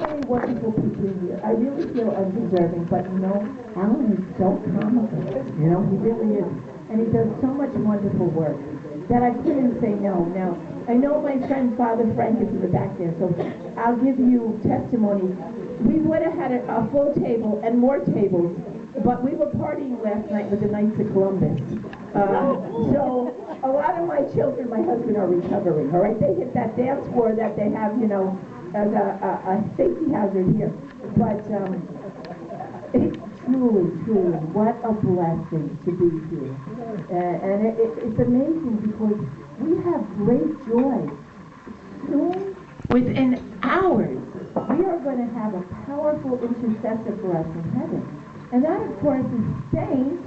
many wonderful people here. I really feel undeserving, but you know, Alan is so comical. You know, he really is. And he does so much wonderful work that I couldn't say no. Now, I know my friend Father Frank is in the back there, so I'll give you testimony. We would have had a full table and more tables, but we were partying last night with the Knights of Columbus. So a lot of my children, my husband, are recovering, all right? They hit that dance floor that they have, you know, as a safety hazard here. But it's truly, what a blessing to be here. And it's amazing because we have great joy. Soon, within hours, we are going to have a powerful intercessor for us in heaven. And that, of course, is Saint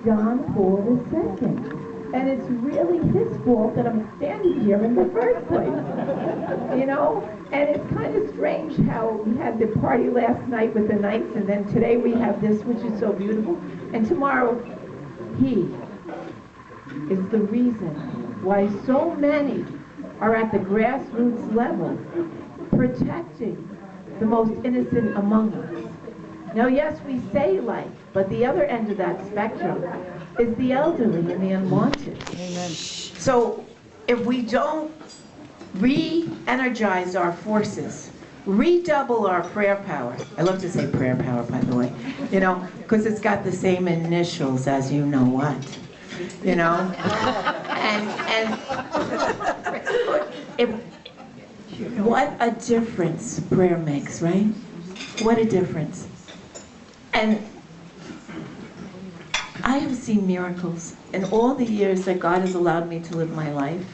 John Paul II. And it's really his fault that I'm standing here in the first place. You know? And it's kind of strange how we had the party last night with the Knights, and then today we have this, which is so beautiful. And tomorrow, he is the reason why so many are at the grassroots level protecting the most innocent among us. Now, yes, we say life, but the other end of that spectrum is the elderly and the unwanted. Amen. So if we don't re-energize our forces, redouble our prayer power, I love to say prayer power, by the way, you know, because it's got the same initials as you know what, you know, and what a difference prayer makes, right? What a difference. And I have seen miracles in all the years that God has allowed me to live my life.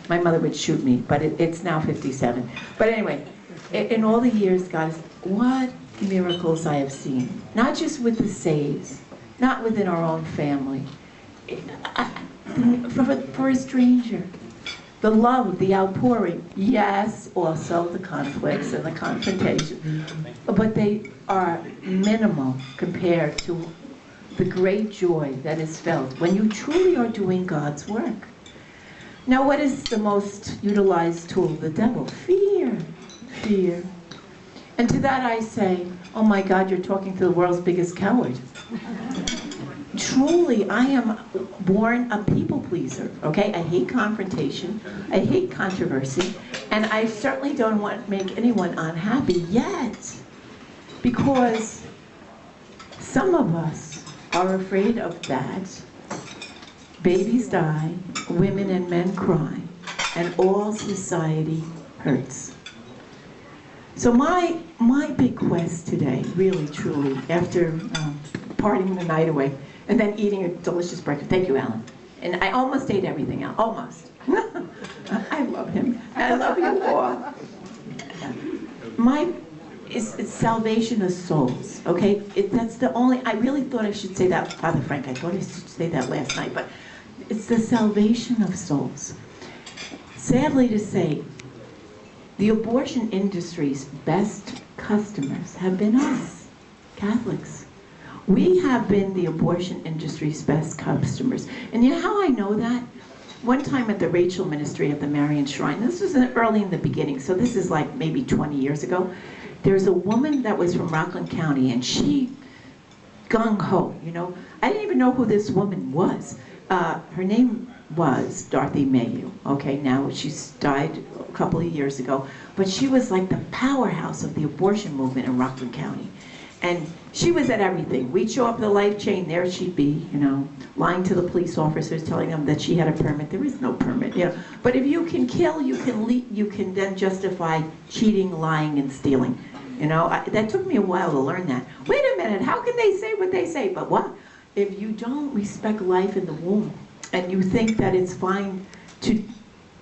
My mother would shoot me, but it's now 57. But anyway, in all the years, God has, what miracles I have seen. Not just with the saves, not within our own family. For a stranger. The love, the outpouring, yes, also the conflicts and the confrontation, but they are minimal compared to the great joy that is felt when you truly are doing God's work. Now, what is the most utilized tool of the devil? Fear. Fear. And to that I say, oh my God, you're talking to the world's biggest coward. Truly, I am born a people pleaser, okay? I hate confrontation, I hate controversy, and I certainly don't want to make anyone unhappy yet, because some of us are afraid of that. Babies die, women and men cry, and all society hurts. So my big quest today, really, truly, after partying the night away, and then eating a delicious breakfast. Thank you, Alan. And I almost ate everything out, almost. I love him, and I love you all. It's salvation of souls, okay? That's the only, I really thought I should say that, Father Frank, I thought I should say that last night, but it's the salvation of souls. Sadly to say, the abortion industry's best customers have been us, Catholics. We have been the abortion industry's best customers. And you know how I know that? One time at the Rachel Ministry at the Marian Shrine, this was early in the beginning, so this is like maybe 20 years ago, there's a woman that was from Rockland County, and she, gung-ho, you know. I didn't even know who this woman was. Her name was Dorothy Mayu. Okay, now she's died a couple of years ago, but she was like the powerhouse of the abortion movement in Rockland County. And she was at everything. We'd show up at the life chain, there she'd be, you know, lying to the police officers, telling them that she had a permit. There is no permit, you know. But if you can kill, you can then justify cheating, lying, and stealing. You know, that took me a while to learn that. Wait a minute, how can they say what they say? But what? If you don't respect life in the womb, and you think that it's fine to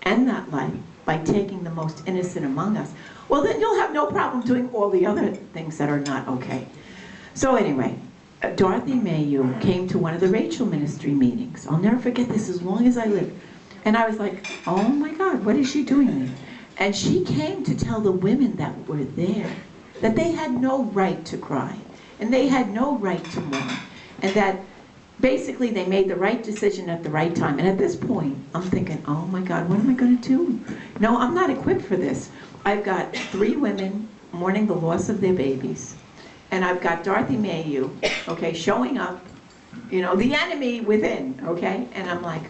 end that life by taking the most innocent among us, well, then you'll have no problem doing all the other things that are not okay. So anyway, Dorothy Mayu came to one of the Rachel Ministry meetings. I'll never forget this as long as I live. And I was like, oh my God, what is she doing there? And she came to tell the women that were there that they had no right to cry, and they had no right to mourn, and that basically they made the right decision at the right time. And at this point, I'm thinking, oh my God, what am I going to do? No, I'm not equipped for this. I've got 3 women mourning the loss of their babies, and I've got Dorothy Mayhew, okay, showing up, you know, the enemy within, okay? And I'm like,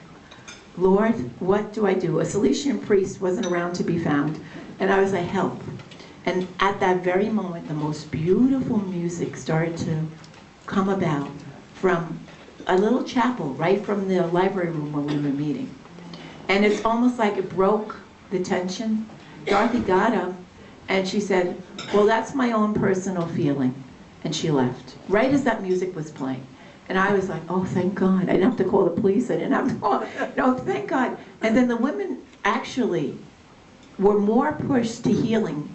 Lord, what do I do? A Salesian priest wasn't around to be found, and I was like, help. And at that very moment, the most beautiful music started to come about from a little chapel right from the library room where we were meeting. And it's almost like it broke the tension. Dorothy got up and she said, well, that's my own personal feeling. And she left, right as that music was playing. And I was like, oh, thank God. I didn't have to call the police. I didn't have to call, no, thank God. And then the women actually were more pushed to healing.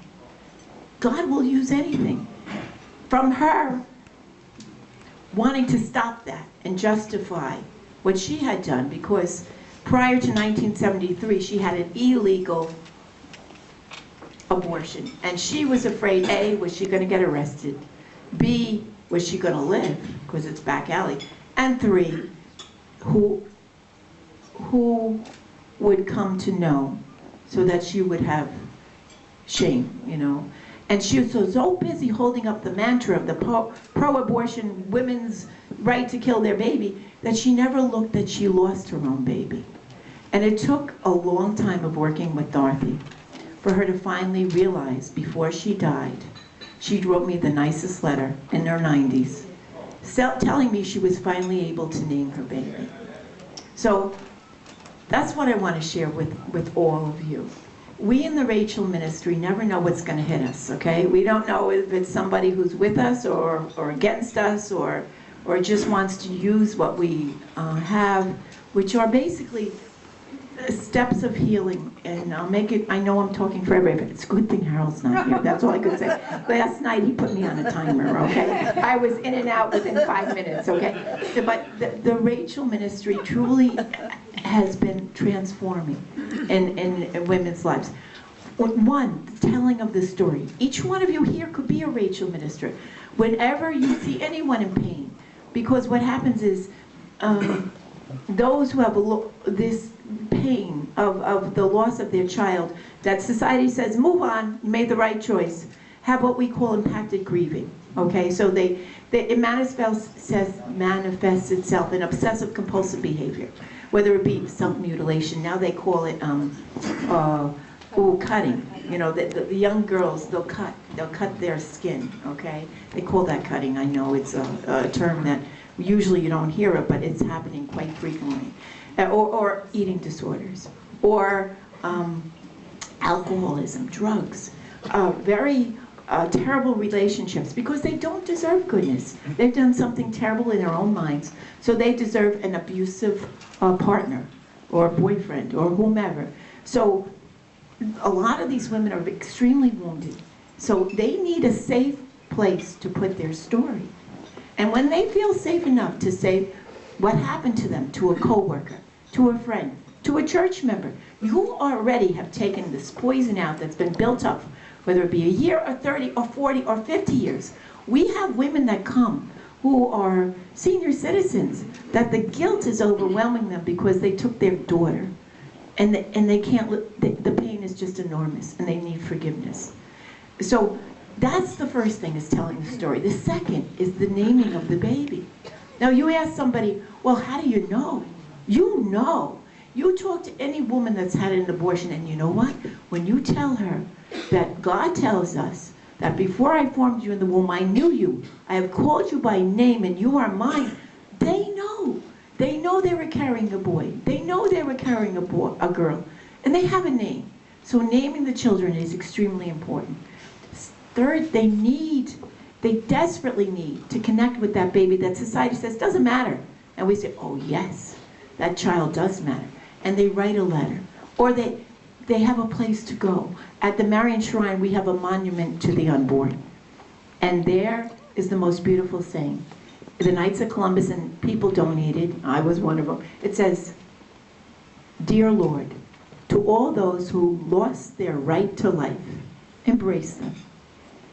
God will use anything. From her wanting to stop that and justify what she had done, because prior to 1973, she had an illegal abortion. And she was afraid, A, was she going to get arrested? B, was she going to live? Because it's back alley. And 3, who would come to know so that she would have shame, you know? And she was so busy holding up the mantra of the pro-abortion women's right to kill their baby that she never looked that she lost her own baby. And it took a long time of working with Dorothy for her to finally realize, before she died, she wrote me the nicest letter in her 90s, telling me she was finally able to name her baby. So that's what I want to share with all of you. We in the Rachel ministry never know what's going to hit us, okay? We don't know if it's somebody who's with us or against us or just wants to use what we have, which are basically steps of healing. And I'll make it, I know I'm talking for everybody, but it's a good thing Harold's not here. That's all I could say. Last night he put me on a timer, okay? I was in and out within 5 minutes, okay? But the Rachel ministry truly has been transforming in women's lives. One, the telling of the story. Each one of you here could be a Rachel minister. Whenever you see anyone in pain, because what happens is those who have this pain of the loss of their child, that society says, move on, you made the right choice, have what we call impacted grieving. Okay, so it manifests itself in obsessive compulsive behavior, whether it be self-mutilation. Now they call it cutting. You know, the young girls, they'll cut their skin, okay? They call that cutting. I know it's a term that usually you don't hear it, but it's happening quite frequently. Or eating disorders, or alcoholism, drugs, very terrible relationships, because they don't deserve goodness. They've done something terrible in their own minds, so they deserve an abusive partner, or boyfriend, or whomever. So a lot of these women are extremely wounded, so they need a safe place to put their story. And when they feel safe enough to say what happened to them, to a coworker, to a friend, to a church member, you already have taken this poison out that's been built up, whether it be a year or 30 or 40 or 50 years. We have women that come who are senior citizens, that the guilt is overwhelming them because they took their daughter, and they can't, the pain is just enormous, and they need forgiveness. So that's the first thing, is telling the story. The second is the naming of the baby. Now you ask somebody, well, how do you know? You know. You talk to any woman that's had an abortion, and you know what? When you tell her that God tells us that before I formed you in the womb, I knew you. I have called you by name, and you are mine. They know. They know they were carrying a boy. They know they were carrying a girl. And they have a name. So naming the children is extremely important. Third, they desperately need to connect with that baby that society says doesn't matter. And we say, oh yes, that child does matter. And they write a letter. Or they have a place to go. At the Marian Shrine, we have a monument to the unborn. And there is the most beautiful saying. The Knights of Columbus, and people donated, I was one of them. It says, dear Lord, to all those who lost their right to life, embrace them.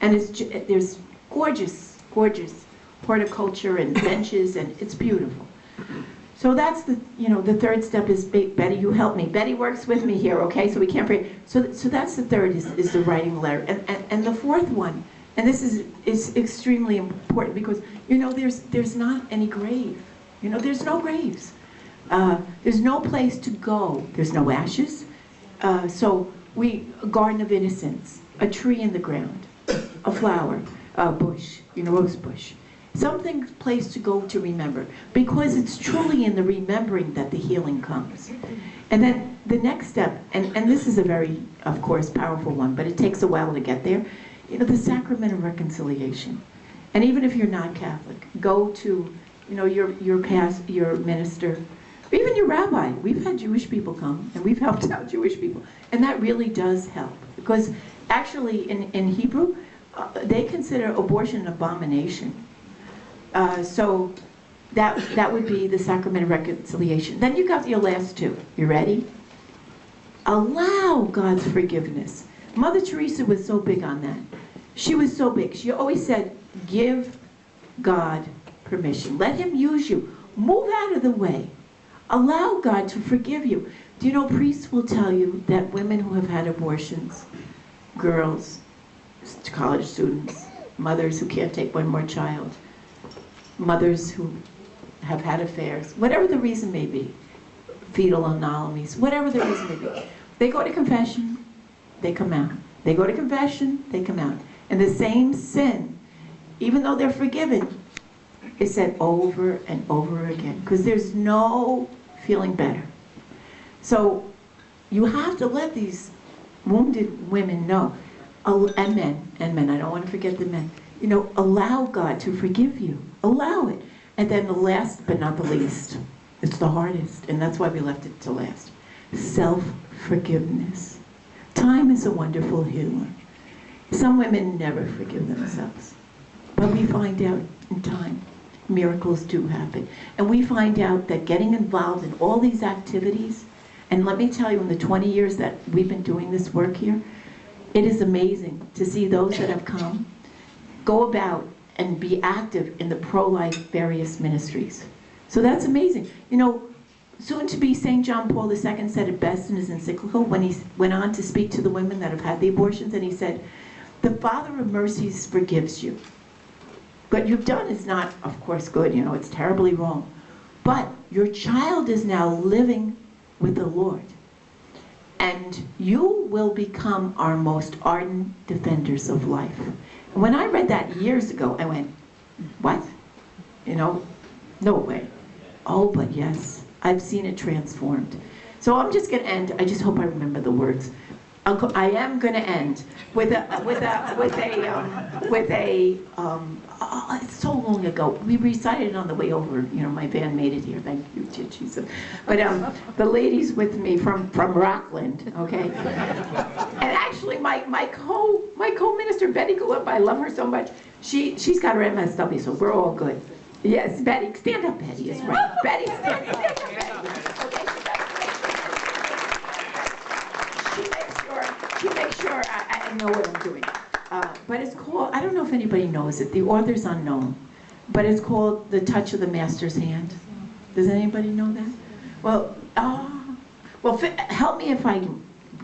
And there's gorgeous, gorgeous horticulture and benches, and it's beautiful. So that's the, the third step is, Betty, you help me. Betty works with me here, okay? So we can't forget. So that's the third, is the writing a letter. And the fourth one, and this is extremely important because, there's not any grave. There's no graves. There's no place to go. There's no ashes. So a garden of innocence, a tree in the ground, a flower, a bush, rose bush. Something, place to go to remember, because it's truly in the remembering that the healing comes. And then the next step, and this is a very, of course, powerful one, but it takes a while to get there, the sacrament of reconciliation. And even if you're not Catholic, go to, your minister, or even your rabbi. We've had Jewish people come, and we've helped out Jewish people. And that really does help, because actually in Hebrew, they consider abortion an abomination. So that would be the sacrament of reconciliation. Then you got your last two. You ready? Allow God's forgiveness. Mother Teresa was so big on that. She was so big. She always said, give God permission. Let him use you. Move out of the way. Allow God to forgive you. Do you know, priests will tell you that women who have had abortions, girls, college students, mothers who can't take one more child, mothers who have had affairs, whatever the reason may be, fetal anomalies, whatever the reason may be, they go to confession, they come out. They go to confession, they come out. And the same sin, even though they're forgiven, is said over and over again, because there's no feeling better. So you have to let these wounded women know, and men, I don't want to forget the men, allow God to forgive you. Allow it. And then the last but not the least, it's the hardest, and that's why we left it to last. Self-forgiveness. Time is a wonderful healer. Some women never forgive themselves. But we find out in time, miracles do happen. And we find out that getting involved in all these activities, and let me tell you, in the 20 years that we've been doing this work here, it is amazing to see those that have come go about and be active in the pro-life various ministries. So that's amazing. Soon to be St. John Paul II said it best in his encyclical when he went on to speak to the women that have had the abortions, and he said, the Father of mercies forgives you. What you've done is not, of course, good, it's terribly wrong. But your child is now living with the Lord. And you will become our most ardent defenders of life. And when I read that years ago, I went, what? No way. Oh, but yes, I've seen it transformed. So I'm just going to end. I just hope I remember the words. I am going to end with it's so long ago. We recited it on the way over. My van made it here. Thank you, Jesus. But the ladies with me from Rockland, okay. And actually, my co-minister Betty Gallup, I love her so much. She's got her MSW, so we're all good. Yes, Betty, stand up, Betty. Is right. Betty, stand up, Betty. Okay. She makes sure I know what I'm doing. But it's called, I don't know if anybody knows it, the author's unknown, but it's called The Touch of the Master's Hand. Does anybody know that? Well, help me if I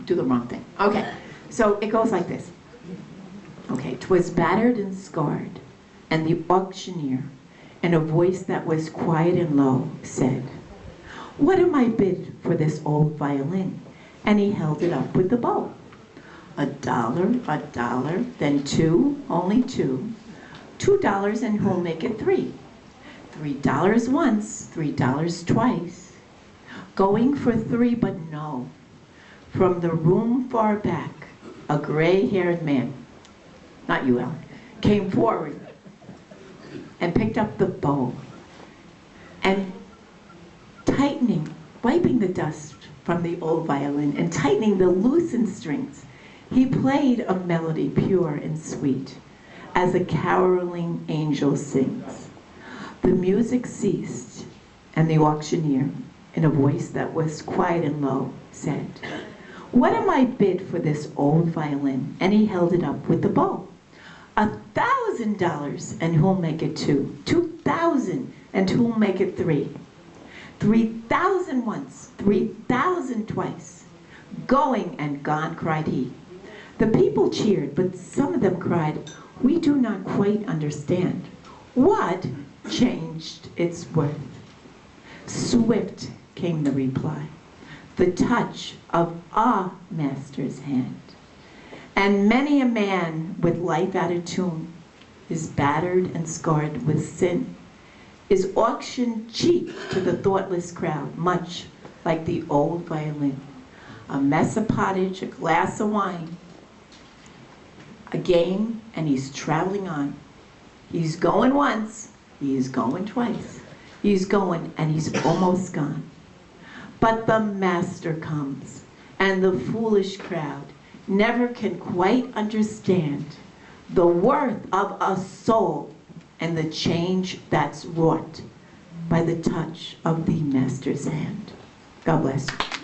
do the wrong thing. Okay, so it goes like this. Okay, 'twas battered and scarred, and the auctioneer, in a voice that was quiet and low, said, what am I bid for this old violin? And he held it up with the bow. $1, then two, only two. $2, and who'll make it three? $3 once, $3 twice. Going for three, but no. From the room far back, a gray-haired man, not you, Ellen, came forward and picked up the bow. And wiping the dust from the old violin and tightening the loosened strings, he played a melody pure and sweet, as a caroling angel sings. The music ceased, and the auctioneer, in a voice that was quiet and low, said, what am I bid for this old violin? And he held it up with the bow. $1,000, and who'll make it two? $2,000, and who'll make it three? 3,000 once, 3,000 twice. Going and gone, cried he. The people cheered, but some of them cried, we do not quite understand. What changed its worth? Swift came the reply, the touch of a master's hand. And many a man with life out of tune is battered and scarred with sin, is auctioned cheap to the thoughtless crowd, much like the old violin. A mess of pottage, a glass of wine, a game, and he's traveling on. He's going once, he's going twice. He's going and he's almost gone. But the master comes, and the foolish crowd never can quite understand the worth of a soul and the change that's wrought by the touch of the master's hand. God bless you.